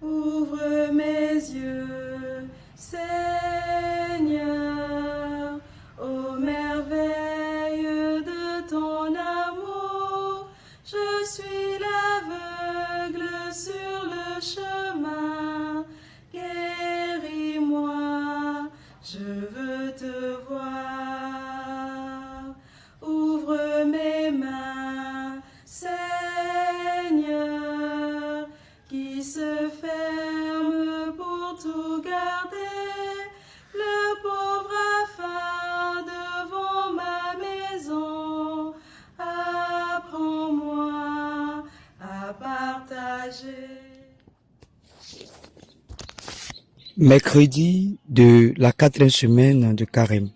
Ouvre mes yeux, Seigneur, aux merveilles de ton amour. Je suis l'aveugle sur le chemin. Guéris-moi, je veux te voir. Ouvre mes mains, Seigneur, qui se ferme pour tout garder. Le pauvre affin devant ma maison. Apprends-moi à partager. Mercredi de la 4e semaine de Carême.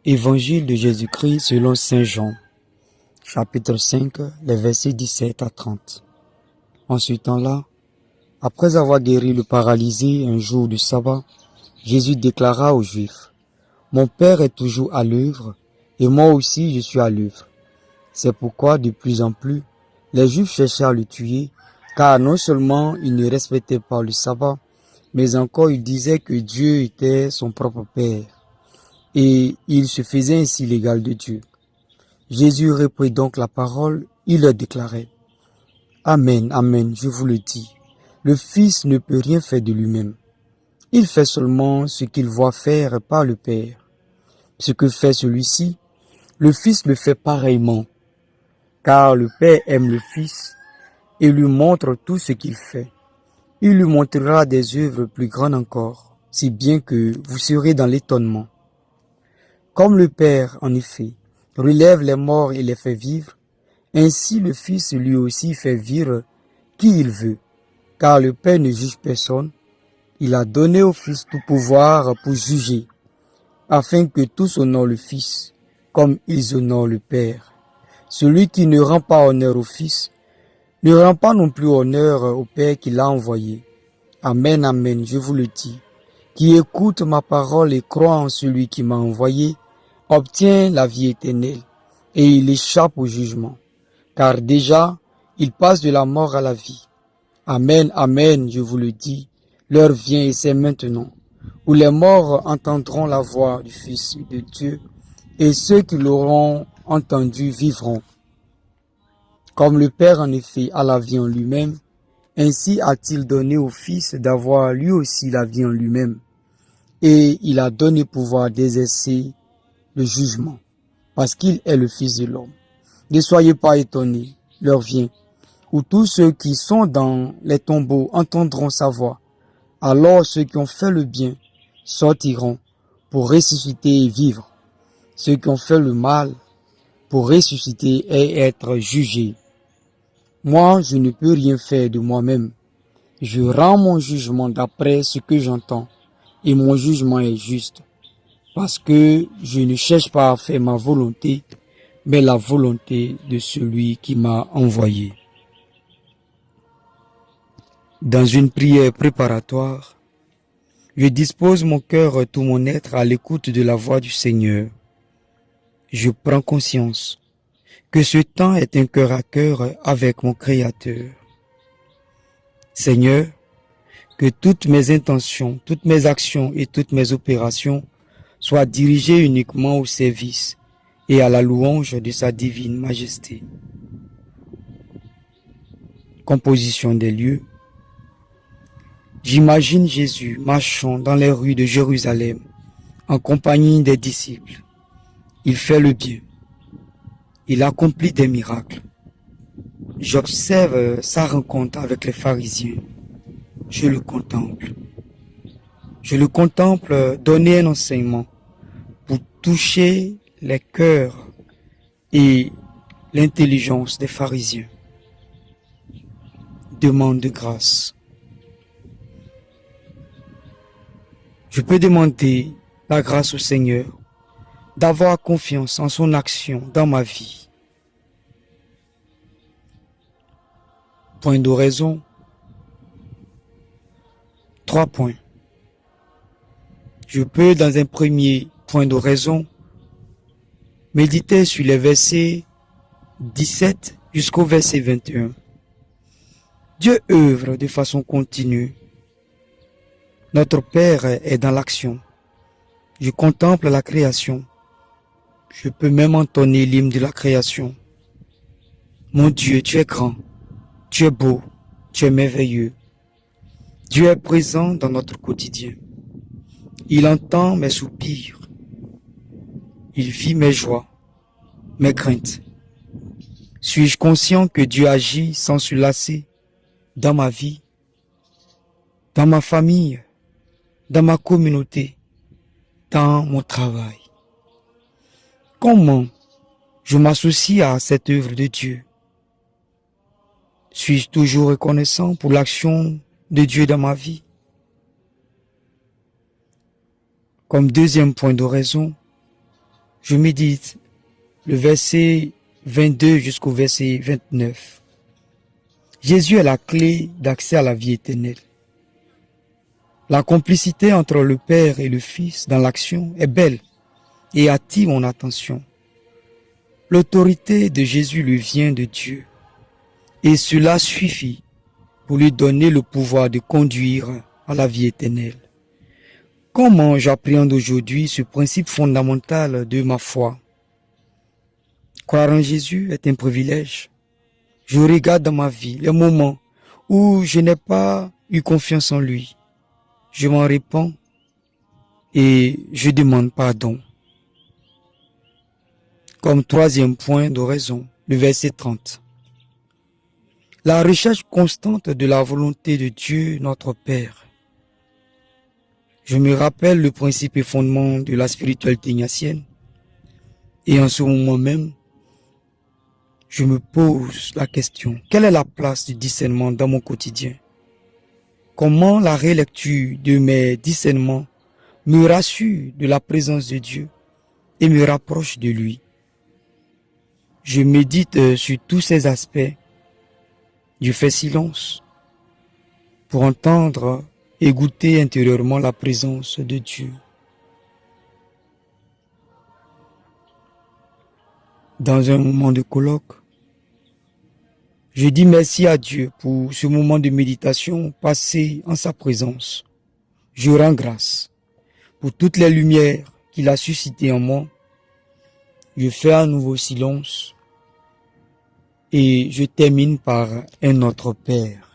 Évangile de Jésus-Christ selon Saint Jean, chapitre 5, les versets 17 à 30. En ce temps-là, après avoir guéri le paralysé un jour du sabbat, Jésus déclara aux Juifs, « Mon Père est toujours à l'œuvre, et moi aussi je suis à l'œuvre. » C'est pourquoi de plus en plus, les Juifs cherchaient à le tuer, car non seulement il ne respectait pas le sabbat, mais encore il disait que Dieu était son propre Père, et il se faisait ainsi l'égal de Dieu. Jésus reprit donc la parole, il leur déclarait, « Amen, amen, je vous le dis, le Fils ne peut rien faire de lui-même. Il fait seulement ce qu'il voit faire par le Père. Ce que fait celui-ci, le Fils le fait pareillement, car le Père aime le Fils et lui montre tout ce qu'il fait. Il lui montrera des œuvres plus grandes encore, si bien que vous serez dans l'étonnement. Comme le Père, en effet, relève les morts et les fait vivre, ainsi le Fils lui aussi fait vivre qui il veut, car le Père ne juge personne. Il a donné au Fils tout pouvoir pour juger, afin que tous honorent le Fils, comme ils honorent le Père. Celui qui ne rend pas honneur au Fils, ne rend pas non plus honneur au Père qui l'a envoyé. Amen, amen, je vous le dis. Qui écoute ma parole et croit en celui qui m'a envoyé, obtient la vie éternelle, et il échappe au jugement. Car déjà, il passe de la mort à la vie. Amen, amen, je vous le dis, l'heure vient et c'est maintenant, où les morts entendront la voix du Fils de Dieu, et ceux qui l'auront entendu vivront. Comme le Père en effet a la vie en lui-même, ainsi a-t-il donné au Fils d'avoir lui aussi la vie en lui-même, et il a donné pouvoir d'exercer le jugement, parce qu'il est le Fils de l'homme. Ne soyez pas étonnés, l'heure vient, où tous ceux qui sont dans les tombeaux entendront sa voix. Alors ceux qui ont fait le bien sortiront pour ressusciter et vivre. Ceux qui ont fait le mal pour ressusciter et être jugés. Moi, je ne peux rien faire de moi-même. Je rends mon jugement d'après ce que j'entends, et mon jugement est juste, parce que je ne cherche pas à faire ma volonté, mais la volonté de celui qui m'a envoyé. Dans une prière préparatoire, je dispose mon cœur, tout mon être à l'écoute de la voix du Seigneur. Je prends conscience que ce temps est un cœur à cœur avec mon Créateur. Seigneur, que toutes mes intentions, toutes mes actions et toutes mes opérations soient dirigées uniquement au service et à la louange de sa divine majesté. Composition des lieux. J'imagine Jésus marchant dans les rues de Jérusalem en compagnie des disciples. Il fait le bien. Il accomplit des miracles. J'observe sa rencontre avec les pharisiens. Je le contemple. Je le contemple donner un enseignement pour toucher les cœurs et l'intelligence des pharisiens. Demande de grâce. Je peux demander la grâce au Seigneur d'avoir confiance en son action dans ma vie. Point d'oraison. 3 points. Je peux, dans un premier point d'oraison, méditer sur les versets 17 jusqu'au verset 21. Dieu œuvre de façon continue. Notre Père est dans l'action. Je contemple la création. Je peux même entonner l'hymne de la création. Mon Dieu, tu es grand, tu es beau, tu es merveilleux. Dieu est présent dans notre quotidien. Il entend mes soupirs. Il vit mes joies, mes craintes. Suis-je conscient que Dieu agit sans se lasser dans ma vie, dans ma famille, dans ma communauté, dans mon travail? Comment je m'associe à cette œuvre de Dieu? Suis-je toujours reconnaissant pour l'action de Dieu dans ma vie? Comme deuxième point d'oraison, je médite le verset 22 jusqu'au verset 29. Jésus est la clé d'accès à la vie éternelle. La complicité entre le Père et le Fils dans l'action est belle et attire mon attention. L'autorité de Jésus lui vient de Dieu et cela suffit pour lui donner le pouvoir de conduire à la vie éternelle. Comment j'appréhende aujourd'hui ce principe fondamental de ma foi? Croire en Jésus est un privilège. Je regarde dans ma vie les moments où je n'ai pas eu confiance en lui. Je m'en répands et je demande pardon. Comme troisième point d'oraison, le verset 30. La recherche constante de la volonté de Dieu, notre Père. Je me rappelle le principe et fondement de la spiritualité ignatienne. Et en ce moment même, je me pose la question, quelle est la place du discernement dans mon quotidien? Comment la relecture de mes discernements me rassure de la présence de Dieu et me rapproche de lui? Je médite sur tous ces aspects. Je fais silence pour entendre et goûter intérieurement la présence de Dieu. Dans un moment de colloque, je dis merci à Dieu pour ce moment de méditation passé en sa présence. Je rends grâce pour toutes les lumières qu'il a suscitées en moi. Je fais à nouveau silence et je termine par un Notre Père.